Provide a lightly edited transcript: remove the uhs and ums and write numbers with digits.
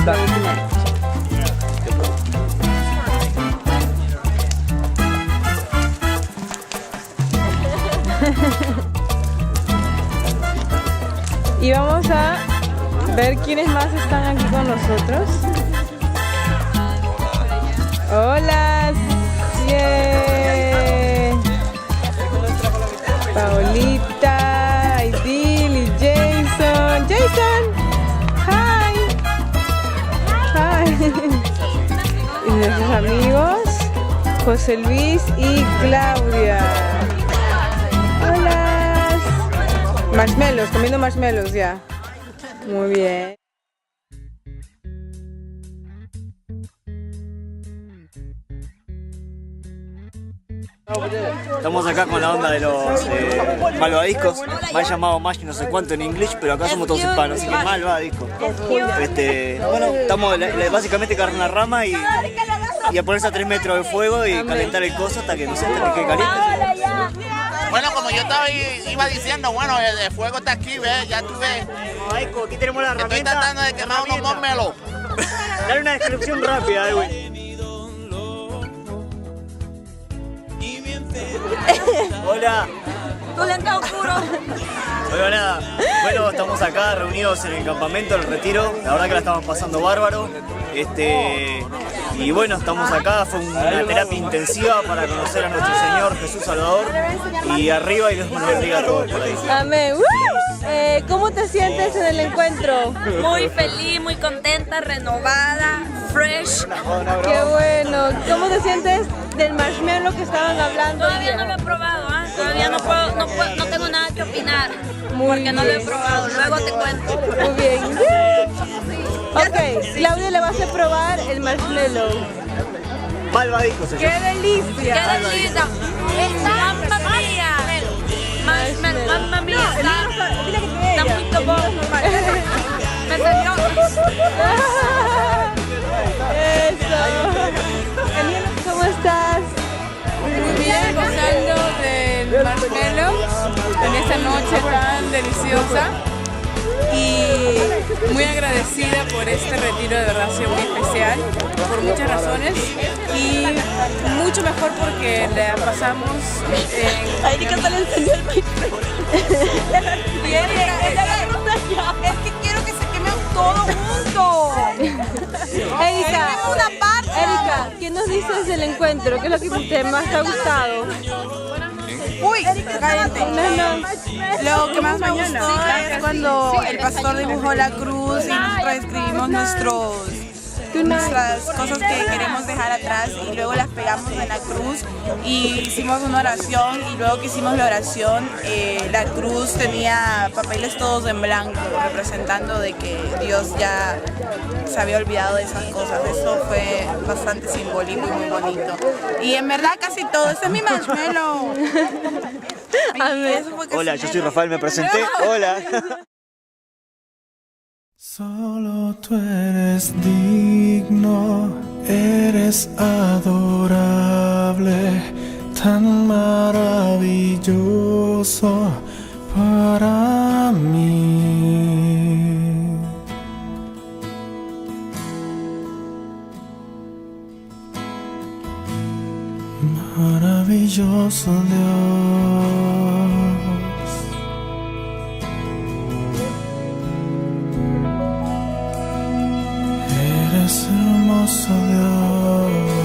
Va. Y vamos a ver quiénes más están aquí con nosotros. Hola, yeah. Paolita, Aidil y Jason. Jason, hi. Hi. Y nuestros amigos José Luis y Claudia. Hola. Marshmallows, comiendo marshmallows ya. Muy bien. Estamos acá con la onda de los malvadiscos, más llamado Mash no sé cuánto en inglés, pero acá somos todos hispanos, así que malvadiscos. Bueno, estamos básicamente cargar una rama y a ponerse a 3 metros de fuego y calentar el coso hasta que no sé, hasta que quede caliente. Bueno, como yo iba diciendo, bueno, el fuego está aquí, ¿ves? Ya tú ves. Aquí tenemos la Estoy herramienta. tratando de quemar unos marshmallows. Dale una descripción rápida, güey. Hola. Tu lente oscuro. Bueno, nada. Bueno, estamos acá reunidos en el campamento del Retiro. La verdad que la estamos pasando bárbaro. Y bueno, estamos acá. Fue una terapia intensiva para conocer a nuestro Señor Jesús Salvador. Y arriba y Dios nos bendiga a todos por ahí. Amén. ¿Cómo te sientes en el encuentro? Muy feliz, muy contenta, renovada, fresh. Qué bueno. ¿Cómo te sientes del marshmallow que estaban hablando? Todavía no lo he probado, ¿ah? Todavía no tengo nada que opinar. Porque no lo he probado. Luego te cuento. Muy bien. Ok, Claudia le va a hacer probar el marshmallow. Malvadiscos, señor. ¡Qué delicia! ¡Qué deliciosa! ¡Mamma mía! Marshmallow, mamma mía. Está muy bon. Me salió. Eso. ¿Cómo estás? Muy bien, gozando del marshmallow en esta noche tan deliciosa y muy agradecida por este retiro, de verdad ha sido muy especial por muchas razones y mucho mejor porque la pasamos en... Ahí que se le encendió el micro. Es que quiero que se queme todo junto. Erika, Erika, ¿qué nos dices del encuentro? ¿Qué es lo que más te ha gustado? Uy, caliente. No. Lo que más me gustó es cuando el pastor dibujó la cruz y nosotros escribimos nuestras cosas que queremos dejar atrás y luego las pegamos en la cruz y hicimos una oración y luego que hicimos la oración la cruz tenía papeles todos en blanco representando de que Dios ya se había olvidado de esas cosas. Eso fue bastante simbólico y muy bonito y en verdad casi todo. Este es mi marshmallow. Hola, yo soy Rafael, me presenté. Hola. Solo tú eres digno, eres adorable, tan maravilloso para mí. Maravilloso Dios. Eres hermoso Dios.